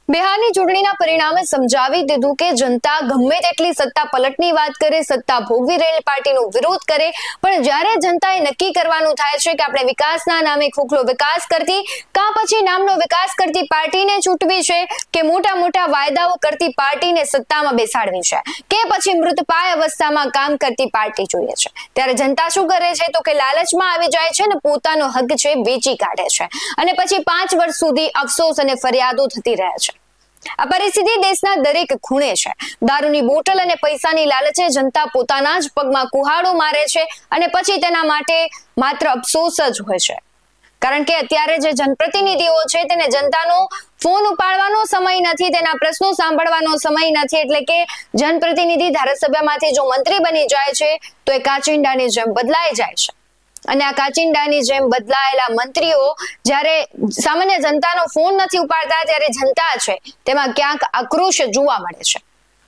બિહારની ચૂંટણીના પરિણામે સમજાવી દીધું કે જનતા ગમે તેટલી સત્તા પલટની વાત કરે, સત્તા ભોગવી રહેલી પાર્ટીનો વિરોધ કરે, પણ જ્યારે જનતાએ નક્કી કરવાનું થાય છે કે આપણે વિકાસના નામે ખોખલો વિકાસ કરતી કા પછી નામનો વિકાસ કરતી પાર્ટીને ચૂંટવી છે કે મોટા મોટા વાયદાઓ કરતી પાર્ટીને સત્તામાં બેસાડવી છે કે પછી મૃતપાય અવસ્થામાં કામ કરતી પાર્ટી જોઈએ છે, ત્યારે જનતા શું કરે છે તો કે લાલચમાં આવી જાય છે ને પોતાનો હક છે વેચી કાઢે છે અને પછી 5 વર્ષ સુધી અફસોસ અને ફરિયાદો થતી રહે છે। આ પરિસ્થિતિ દેશના દરેક ખૂણે છે। દારૂની બોટલ અને પૈસાની લાલચે જનતા પોતાના જ પગમાં કુહાડો મારે છે અને પછી તેના માટે માત્ર અફસોસ જ હોય છે, કારણ કે અત્યારે જે જનપ્રતિનિધિઓ છે તેને જનતાનો ફોન ઉપાડવાનો સમય નથી, તેના પ્રશ્નો સાંભળવાનો સમય નથી, એટલે કે જનપ્રતિનિધિ ધારાસભ્યમાંથી જો મંત્રી બની જાય છે તો એ કાચિંડાની જેમ બદલાઈ જાય છે અને આ કાચિંડાની જેમ બદલાયેલા મંત્રીઓ જ્યારે સામાન્ય જનતાનો ફોન નથી ઉપાડતા ત્યારે જનતા છે તેમાં ક્યાંક આક્રોશ જોવા મળે છે।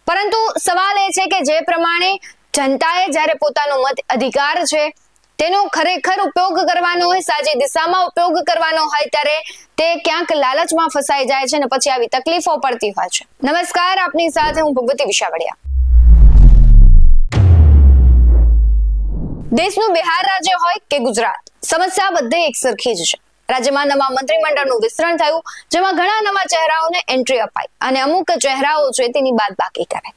પરંતુ સવાલ એ છે કે જે પ્રમાણે જનતાએ જ્યારે પોતાનો મત અધિકાર છે તેનો ખરેખર ઉપયોગ કરવાનો હોય, સાચી દિશામાં ઉપયોગ કરવાનો હોય, ત્યારે તે ક્યાંક લાલચમાં ફસાઈ જાય છે અને પછી આવી તકલીફો પડતી હોય છે। નમસ્કાર, આપની સાથે હું ભગવતી વિશાવડિયા। દેશનું બિહાર રાજ્ય હોય કે ગુજરાત, સમસ્યા બધે એક સરખી જ છે। રાજ્યમાં નવા મંત્રીમંડળનું વિસ્તરણ થયું, જેમાં ઘણા નવા ચહેરાઓને એન્ટ્રી અપાઈ અને અમુક ચહેરાઓ છે તેની બાદબાકી કરે।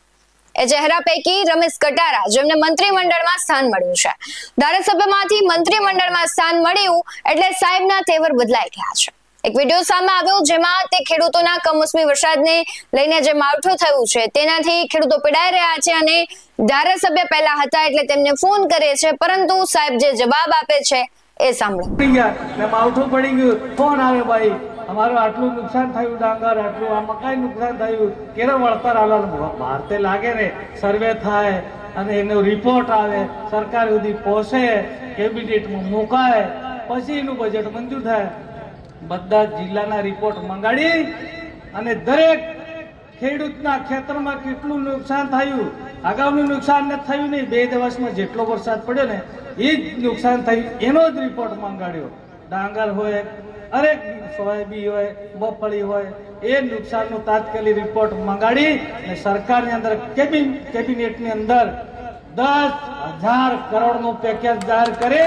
એ ચહેરા પૈકી રમેશ કટારા, જેમને મંત્રીમંડળમાં સ્થાન મળ્યું છે। ધારાસભ્યમાંથી મંત્રીમંડળમાં સ્થાન મળ્યું એટલે સાહેબના તેવર બદલાઈ ગયા છે। એક વિડીયો સામે આવ્યો જેમાં તે ખેડૂતોના કમોસમી વરસાદને લઈને જે માવઠું થયું છે તેનાથી ખેડૂતો પીડાઈ રહ્યા છે અને ધારાસભ્ય પહેલા હતા એટલે તેમને ફોન કરે છે, પરંતુ સાહેબ જે જવાબ આપે છે એ સાંભળો। માવઠું પડી ગયું, ફોન આવે, ભાઈ અમારું આટલું નુકસાન થયું, ડાંગર આટલું, આ મકાઈ નુકસાન થયું, કેરો વળતર આવે, ભારતે લાગે ને સર્વે થાય અને એનો રિપોર્ટ આવે, સરકાર સુધી પહોંચે, કેબિનેટમાં મુકાય, પછી એનું બજેટ મંજૂર થાય। બધા જિલ્લાના રિપોર્ટ મંગાડી અને દરેક ખેડૂતના ખેતરમાં કેટલું નુકસાન થયું, અગાઉનું નુકસાન નથી થયું નહીં, 2 દિવસમાં જેટલો વરસાદ પડ્યો ને એ જ નુકસાન થયું એનો જ રિપોર્ટ મંગાડ્યો। ડાંગર હોય, અરે સોયાબીન હોય, મગફળી હોય, એ નુકસાનનો તાત્કાલિક રિપોર્ટ મંગાડી અને સરકારની અંદર કેબિનેટની અંદર 10,000 કરોડનું પેકેજ જાહેર કરે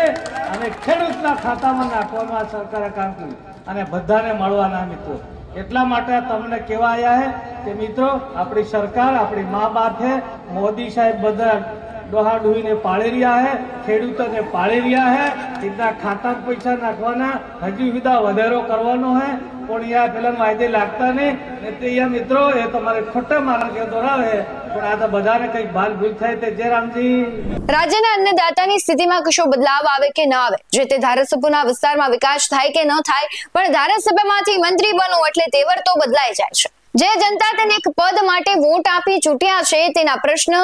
અને ખેડૂતના ખાતામાં નાખવામાં સરકારે કામ કર્યું અને બધાને મળવાના મિત્રો। એટલા માટે તમને કહેવા આવ્યા છે કે મિત્રો આપણી સરકાર, આપણી મા બાપ છે, મોદી સાહેબ બધા ડોહા ડોહીને પાળી રહ્યા છે, ખેડૂતોને પાળી રહ્યા છે, સીધા ખાતામાં પૈસા નાખવાના, હજુ સુધા વધારો કરવાનો છે, પણ યા પેલા વાયદે લાગતા નહીં એટલે મિત્રો એ તમારે ખોટા માર્ગે દોરાવે, પણ આ તો બધાને કઈક ભાલ ભૂલ થાય તે જયરામજી। રાજ્યના અન્નદાતાની સ્થિતિમાં કશો બદલાવ આવે કે ન આવે, જે તે ધારાસભ્યના વિસ્તારમાં વિકાસ થાય કે ન થાય, પણ ધારાસભ્યમાંથી મંત્રી બનો એટલે તેવર તો બદલાઈ જાય છે। જે જનતા તેને એક પદ માટે વોટ આપી ચૂંટ્યા છે તેના પ્રશ્ન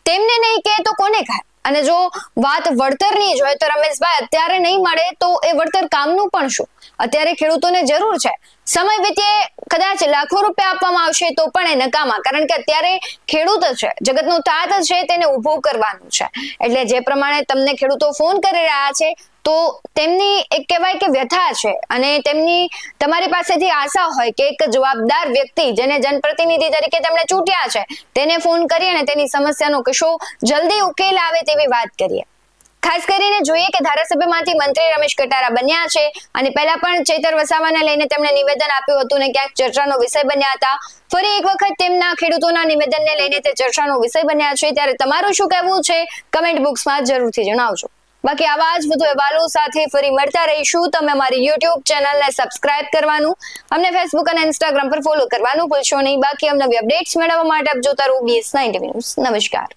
તેમને નહીં કહે તો કોને કહે, અને જો વાત વળતરની જ હોય તો રમેશભાઈ અત્યારે નહીં મળે તો એ વળતર કામનું પણ શું? અત્યારે ખેડૂતોને જરૂર છે, સમય વીતે કદાચ લાખો રૂપિયા આપવામાં આવશે તો પણ એ નકામા, કારણ કે અત્યારે ખેડૂત છે, જગતનો તાત છે, તેને ઊભો કરવાનું છે। એટલે જે પ્રમાણે તમને ખેડૂતો ફોન કરી રહ્યા છે તો તેમની એક કહેવાય કે વ્યથા છે અને તેમની તમારી પાસેથી આશા હોય કે એક જવાબદાર વ્યક્તિ જેને જનપ્રતિનિધિ તરીકે તેમણે ચૂંટ્યા છે તેને ફોન કરી અને તેની સમસ્યાનો કશો જલ્દી ઉકેલ આવે તેવી વાત કરીએ। ખાસ કરીને જોઈએ કે ધારાસભ્યમાંથી મંત્રી રમેશ કટારા બન્યા છે અને પહેલા પણ ચેતર વસાવાને લઈને તેમણે નિવેદન આપ્યું હતું અને ક્યાંક ચર્ચાનો વિષય બન્યા હતા, ફરી એક વખત તેમના ખેડૂતોના નિવેદનને લઈને તે ચર્ચાનો વિષય બન્યા છે। ત્યારે તમારું શું કહેવું છે કમેન્ટ બોક્સમાં જરૂરથી જણાવજો। બાકી આવા જ વધુ અહેવાલો સાથે ફરી મળતા રહીશું। તમે અમારી YouTube ચેનલને સબસ્ક્રાઇબ કરવાનું, અમને Facebook અને Instagram પર ફોલો કરવાનું ભૂલશો નહીં। બાકી અમને અપડેટ્સ મેળવવા માટે આપ જોતા રહો BS9 ન્યૂઝ। નમસ્કાર।